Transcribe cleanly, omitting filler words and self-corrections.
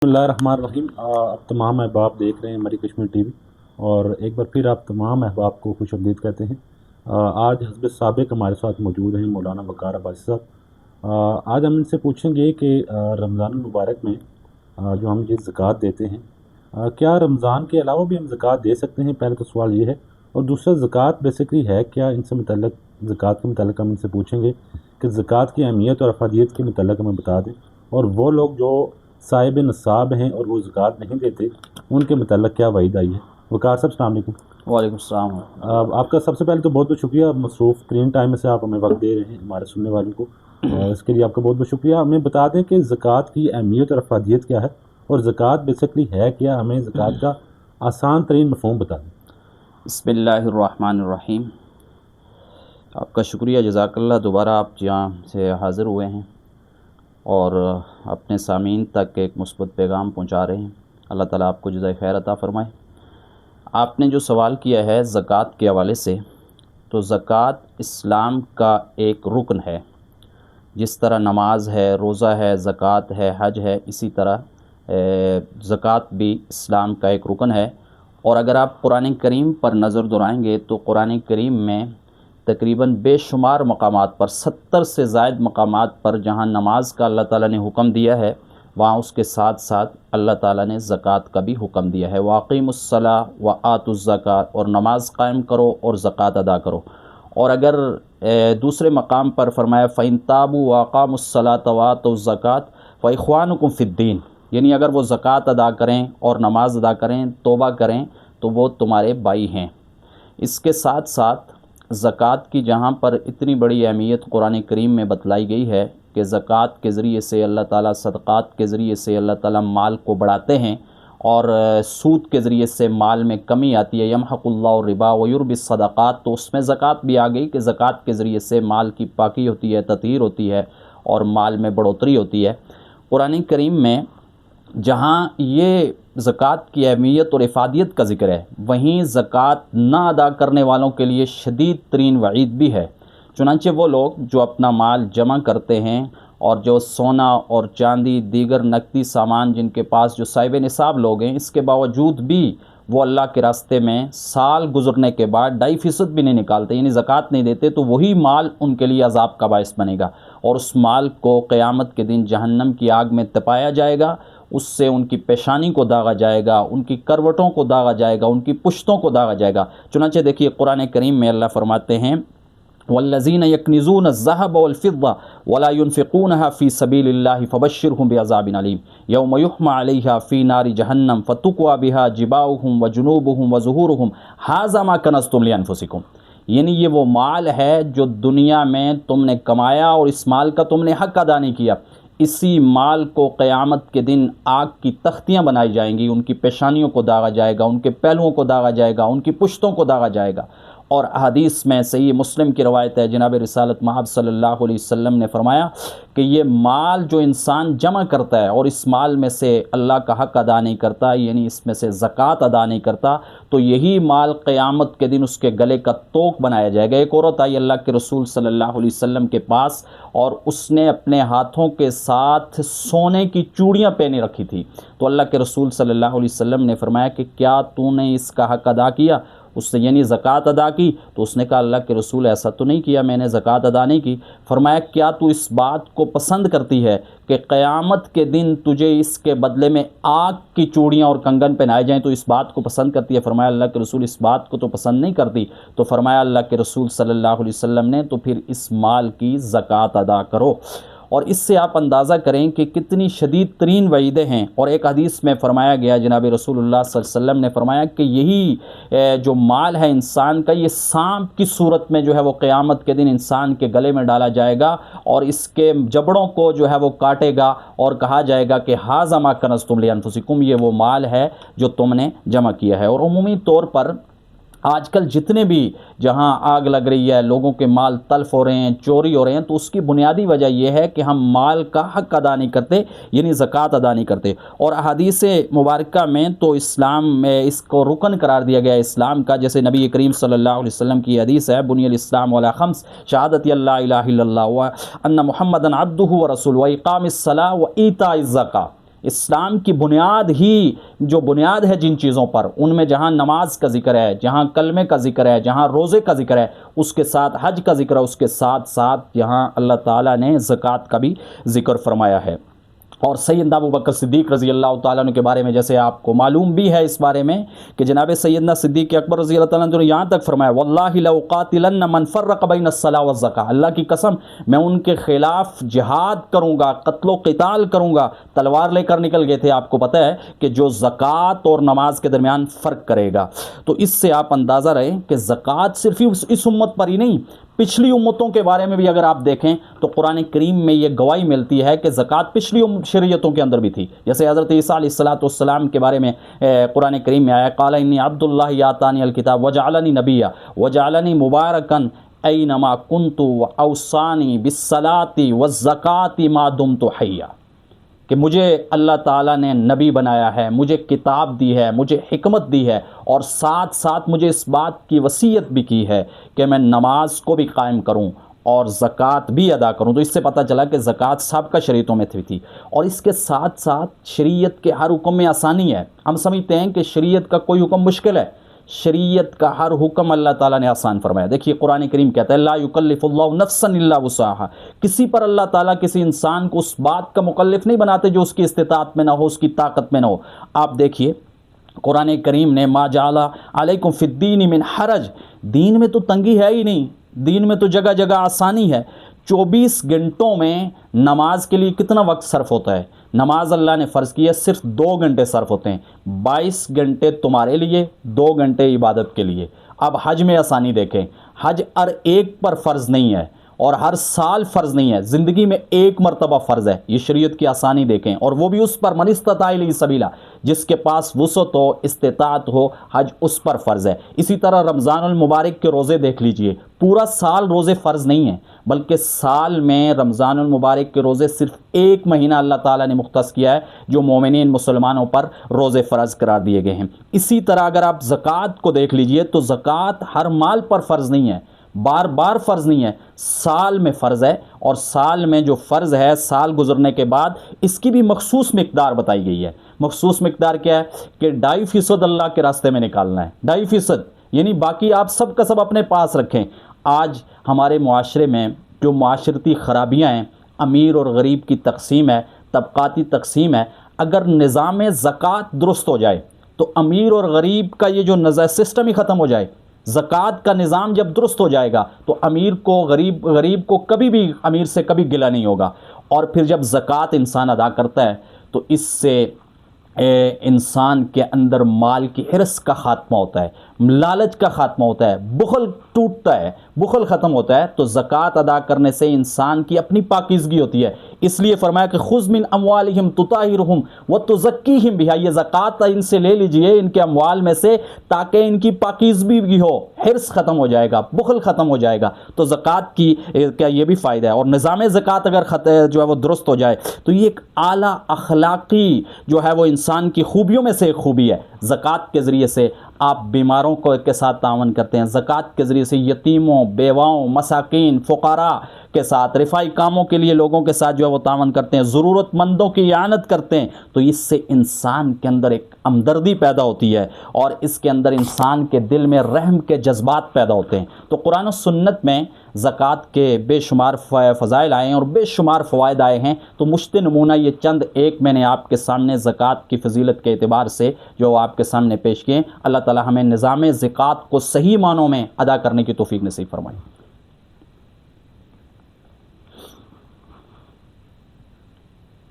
बिस्मिल्लाहिर्रहमानिर्रहीम। आप तमाम अहबाब देख रहे हैं हमारी कश्मीर टीवी और एक बार फिर आप तमाम अहबाब को खुश आमदीद कहते हैं। आज हज़रत साबिक़ हमारे साथ मौजूद हैं, मौलाना वक़ार अब्बासी साहब। आज हम इनसे पूछेंगे कि रमज़ान मुबारक में जो हम ये ज़कात देते हैं, क्या रमज़ान के अलावा भी हम ज़कात दे सकते हैं? पहले तो सवाल ये है। और दूसरा, ज़कात बेसिकली है क्या? इनसे मुतल्लिक़ ज़कात के मुतल्लिक़ हम इनसे पूछेंगे कि ज़कात की अहमियत और अफ़ादियत के मुतल्लिक़ हमें बता दें। और वो लोग जो साहिब नसाब हैं और वो ज़कात नहीं देते, उनके मुतल्लिक़ क्या वईद आई है। वक़ार साहब अस्सलाम वालेकुम। वालेकुम सलाम। आपका सबसे पहले तो बहुत बहुत शुक्रिया, मसरूफ़ तरीन टाइम में से आप हमें वक्त दे रहे हैं हमारे सुनने वालों को। इसके लिए आपका बहुत बहुत शुक्रिया। हमें बता दें कि ज़कात की अहमियत और अफ़ादियत क्या है और ज़कात बेसिकली है क्या? हमें ज़कात का आसान तरीन मफ़हूम बता दें। बिस्मिल्लाहिर्रहमानिर्रहीम। आपका शुक्रिया, जज़ाकल्लाह। दोबारा आप यहाँ से हाज़िर हुए हैं और अपने सामीन तक एक मुस्बत पैगाम पहुँचा रहे हैं। अल्लाह ताला आपको जज़ाए खैर अता फ़रमाए। आपने जो सवाल किया है ज़कात के हवाले से, तो ज़कात इस्लाम का एक रुकन है। जिस तरह नमाज है, रोज़ा है, ज़कात है, हज है, इसी तरह ज़कात भी इस्लाम का एक रुकन है। और अगर आप कुरान करीम पर नज़र दौड़ाएँगे तो कुरान करीम में तकरीबन बेशुमार मकामात पर, 70 से ज़ायद मकामात पर जहाँ नमाज का अल्लाह ताला ने हुक्म दिया है, वहाँ उसके साथ साथ अल्लाह ताला ने ज़कात का भी हुक्म दिया है। वाक़ीमुस्सलाह व आतुज़्ज़कात, और नमाज कायम करो और ज़कात अदा करो। और अगर दूसरे मकाम पर फरमाया फ़इन ताबू वाक़ामुस्सलात व आतुज़्ज़कात फ़इख़्वानुकुम फ़िद्दीन, यानी अगर वो ज़कात अदा करें और नमाज अदा करें, तौबा करें, तो वो तुम्हारे भाई हैं। इसके साथ साथ ज़कात की जहाँ पर इतनी बड़ी अहमियत कुरान करीम में बतलाई गई है कि ज़कात के ज़रिए से अल्लाह ताला, सदक़ात के ज़रिए से अल्लाह ताला माल को बढ़ाते हैं और सूद के ज़रिए से माल में कमी आती है। यमहक़ुल्लाहु रिबा व युरबिस सदक़ात, तो उसमें ज़कात भी आ गई कि ज़कात के ज़रिए से माल की पाकी होती है, तत्हीर होती है और माल में बढ़ोतरी होती है। कुरान करीम में जहाँ ये ज़कात की अहमियत और इफ़ादियत का ज़िक्र है, वहीं ज़कात ना अदा करने वालों के लिए शदीद तरीन वईद भी है। चुनांचे वो लोग जो अपना माल जमा करते हैं और जो सोना और चांदी, दीगर नकदी सामान जिनके पास, जो साहिब निसाब लोग हैं, इसके बावजूद भी वो अल्लाह के रास्ते में साल गुजरने के बाद 2.5% भी नहीं निकालते, यानी ज़कात नहीं देते, तो वही माल उनके लिए अज़ाब का बायस बनेगा और उस माल को क़यामत के दिन जहन्नम की आग में तपाया जाएगा। उससे उनकी पेशानी को दागा जाएगा, उनकी करवटों को दागा जाएगा, उनकी पुश्तों को दागा जाएगा। चुनांचे देखिए कुरान करीम में अल्लाह फरमाते हैं वल्लज़ीन यकनिज़ून अज़्ज़हब वल-फ़िद्दा वला युनफ़िक़ूनहा फ़ी सबीलिल्लाहि फ़बश्शिरहुम बिअज़ाबिन अलीम यौम युहमा अलैहा फ़ी नारि जहन्नम फ़तुक़वा बिहा जिबाहुहुम व जुनूबुहुम व ज़ुहूरुहुम हाज़ा मा कनज़्तुम लिअन्फ़ुसिकुम। यानी ये वो माल है जो दुनिया में तुमने कमाया और इस माल का तुमने हक़ अदा नहीं किया। इसी माल को क़यामत के दिन आग की तख्तियाँ बनाई जाएंगी, उनकी पेशानियों को दागा जाएगा, उनके पहलुओं को दागा जाएगा, उनकी पुश्तों को दागा जाएगा। और हदीस में सही मुस्लिम की रवायत है, जनाब रिसालत महब सल्लल्लाहु अलैहि वसल्लम ने फरमाया कि ये माल जो इंसान जमा करता है और इस माल में से अल्लाह का हक़ अदा नहीं करता, यानी इसमें से ज़कात अदा नहीं करता, तो यही माल क़यामत के दिन उसके गले का तोक बनाया जाएगा। एक औरत आई अल्लाह के रसूल सल्लल्लाहु अलैहि वसल्लम के पास और उसने अपने हाथों के साथ सोने की चूड़ियाँ पहने रखी थी। तो अल्लाह के रसूल सल्लल्लाहु अलैहि वसल्लम ने फरमाया कि क्या तूने इसका हक़ अदा किया? उससे यानी ज़कात अदा की? तो उसने कहा अल्लाह के रसूल ऐसा तो नहीं किया, मैंने ज़कात अदा नहीं की। फरमाया क्या तू इस बात को पसंद करती है कि क़यामत के दिन तुझे इसके बदले में आग की चूड़ियाँ और कंगन पहनाए जाएँ, तो इस बात को पसंद करती है? फरमाया अल्लाह के रसूल इस बात को तो पसंद नहीं करती। तो फरमाया अल्लाह के रसूल सल्लल्लाहु अलैहि वसल्लम ने तो फिर इस माल की ज़कात अदा करो। और इससे आप अंदाज़ा करें कि कितनी शदीद तरीन वईदें हैं। और एक हदीस में फ़रमाया गया, जनाब रसूलुल्लाह सल्लल्लाहु अलैहि वसल्लम ने फरमाया कि यही जो माल है इंसान का, ये सांप की सूरत में जो है वो क़यामत के दिन इंसान के गले में डाला जाएगा और इसके जबड़ों को जो है वो काटेगा और कहा जाएगा कि हाज़ा मा कनज़्तुम लिअन्फ़ुसिकुम, ये वो माल है जो तुमने जमा किया है। और उमूमी तौर पर आजकल जितने भी जहां आग लग रही है, लोगों के माल तल्फ़ हो रहे हैं, चोरी हो रहे हैं, तो उसकी बुनियादी वजह यह है कि हम माल का हक़ अदा नहीं करते, यानी ज़कात अदा नहीं करते। और हदीस मुबारका में तो इस्लाम में इसको रुकन करार दिया गया है इस्लाम का। जैसे नबी करीम सल्लल्लाहु अलैहि वसल्लम की हदीस है, बुनियल इस्लाम अला खम्स शहादती अल्ला इलाहा इल्लल्लाह व अन्ना मुहम्मदन अब्दुहु व रसूलुहु व इक़ामिस सलाह व ईताइज़ ज़का। اسلام کی بنیاد ہی جو بنیاد ہے جن چیزوں پر، ان میں جہاں نماز کا ذکر ہے، جہاں کلمے کا ذکر ہے، جہاں روزے کا ذکر ہے، اس کے ساتھ حج کا ذکر ہے، اس کے ساتھ ساتھ یہاں اللہ تعالیٰ نے زکوٰۃ کا بھی ذکر فرمایا ہے۔ اور سیدنا ابو بکر صدیق رضی اللہ تعالیٰ عنہ کے بارے میں جیسے آپ کو معلوم بھی ہے اس بارے میں کہ جناب سیدنا صدیق اکبر رضی اللہ تعالیٰ عنہ نے یہاں تک فرمایا واللہ لأقاتلن من فرق بین الصلاۃ والزکاۃ، اللہ کی قسم میں ان کے خلاف جہاد کروں گا، قتل و قتال کروں گا۔ تلوار لے کر نکل گئے تھے، آپ کو پتہ ہے کہ جو زکوٰۃ اور نماز کے درمیان فرق کرے گا۔ تو اس سے آپ اندازہ رہیں کہ زکوٰۃ صرف اس امت پر ہی نہیں، پچھلی امتوں کے بارے میں بھی اگر آپ دیکھیں تو قرآن کریم میں یہ گواہی ملتی ہے کہ زکوٰۃ پچھلی شریعتوں کے اندر بھی تھی۔ جیسے حضرت عیسیٰ علیہ السلام کے بارے میں قرآن کریم میں آیا قال انی عبد اللہ آتانی الکتاب وجعلنی نبیا وجعلنی مبارکا اینما کنت واوصانی بالصلاۃ والزکاۃ ما دمت حیا، کہ مجھے اللہ تعالیٰ نے نبی بنایا ہے، مجھے کتاب دی ہے، مجھے حکمت دی ہے، اور ساتھ ساتھ مجھے اس بات کی وصیت بھی کی ہے کہ میں نماز کو بھی قائم کروں اور زکوٰۃ بھی ادا کروں۔ تو اس سے پتہ چلا کہ زکوٰۃ سابقہ شریعتوں میں تھی، اور اس کے ساتھ ساتھ شریعت کے ہر حکم میں آسانی ہے۔ ہم سمجھتے ہیں کہ شریعت کا کوئی حکم مشکل ہے، شریعت کا ہر حکم اللہ تعالیٰ نے آسان فرمایا۔ دیکھیے قرآن کریم کہتا ہے لا یکلف اللہ نفسا الا وسعها، کسی پر اللہ تعالیٰ کسی انسان کو اس بات کا مکلف نہیں بناتے جو اس کی استطاعت میں نہ ہو، اس کی طاقت میں نہ ہو۔ آپ دیکھیے قرآن کریم نے ما جعل علیکم فی الدین من حرج، دین میں تو تنگی ہے ہی نہیں، دین میں تو جگہ جگہ آسانی ہے۔ 24 گھنٹوں میں نماز کے لیے کتنا وقت صرف ہوتا ہے؟ نماز اللہ نے فرض کی ہے صرف 2 گھنٹے صرف ہوتے ہیں، 22 گھنٹے تمہارے لیے، 2 گھنٹے عبادت کے لیے۔ اب حج میں آسانی دیکھیں، حج ہر ایک پر فرض نہیں ہے اور ہر سال فرض نہیں ہے، زندگی میں ایک مرتبہ فرض ہے۔ یہ شریعت کی آسانی دیکھیں، اور وہ بھی اس پر من استطاع الیہ سبیلا، جس کے پاس وسعت ہو، استطاعت ہو، حج اس پر فرض ہے۔ اسی طرح رمضان المبارک کے روزے دیکھ لیجئے، پورا سال روزے فرض نہیں ہیں، بلکہ سال میں رمضان المبارک کے روزے صرف 1 مہینہ اللہ تعالیٰ نے مختص کیا ہے جو مومنین مسلمانوں پر روزے فرض قرار دیے گئے ہیں۔ اسی طرح اگر آپ زکوٰۃ کو دیکھ لیجئے تو زکوٰۃ ہر مال پر فرض نہیں ہے، بار بار فرض نہیں ہے، سال میں فرض ہے، اور سال میں جو فرض ہے سال گزرنے کے بعد اس کی بھی مخصوص مقدار بتائی گئی ہے۔ مخصوص مقدار کیا ہے کہ 2.5% اللہ کے راستے میں نکالنا ہے، 2.5%، یعنی باقی آپ سب کا سب اپنے پاس رکھیں۔ آج ہمارے معاشرے میں جو معاشرتی خرابیاں ہیں، امیر اور غریب کی تقسیم ہے، طبقاتی تقسیم ہے، اگر نظام زکوٰۃ درست ہو جائے تو امیر اور غریب کا یہ جو سسٹم ہی ختم ہو جائے۔ زکوٰۃ کا نظام جب درست ہو جائے گا تو امیر کو غریب کو کبھی بھی امیر سے کبھی گلہ نہیں ہوگا، اور پھر جب زکوٰۃ انسان ادا کرتا ہے تو اس سے انسان کے اندر مال کی حرص کا خاتمہ ہوتا ہے، لالچ کا خاتمہ ہوتا ہے، بخل ٹوٹتا ہے، بخل ختم ہوتا ہے۔ تو زکوٰۃ ادا کرنے سے انسان کی اپنی پاکیزگی ہوتی ہے، اس لیے فرمایا کہ خذ من اموالہم تطہرہم وتزکیہم بہا، یہ زکوٰۃ ان سے لے لیجئے، ان کے اموال میں سے، تاکہ ان کی پاکیزگی بھی ہو، حرص ختم ہو جائے گا، بخل ختم ہو جائے گا۔ تو زکوٰۃ کی کا یہ بھی فائدہ ہے، اور نظام زکوٰۃ اگر جو ہے وہ درست ہو جائے تو یہ ایک اعلیٰ اخلاقی جو ہے وہ انسان کی خوبیوں میں سے ایک خوبی ہے۔ زکوٰۃ کے ذریعے سے آپ بیماروں کے ساتھ تعاون کرتے ہیں، زکوٰۃ کے ذریعے سے یتیموں، بیواؤں، مساکین، فقراء کے ساتھ، رفاہی کاموں کے لیے لوگوں کے ساتھ جو ہے وہ تعاون کرتے ہیں، ضرورت مندوں کی اعانت کرتے ہیں، تو اس سے انسان کے اندر ایک ہمدردی پیدا ہوتی ہے، اور اس کے اندر انسان کے دل میں رحم کے جذبات پیدا ہوتے ہیں۔ تو قرآن و سنت میں زکوٰۃ کے بے شمار فضائل آئے ہیں اور بے شمار فوائد آئے ہیں، تو مشت نمونہ یہ چند ایک میں نے آپ کے سامنے زکوٰۃ کی فضیلت کے اعتبار سے جو آپ کے سامنے پیش کیے۔ اللہ تعالی ہمیں نظام زکوٰۃ کو صحیح معنوں میں ادا کرنے کی توفیق نصیب فرمائے۔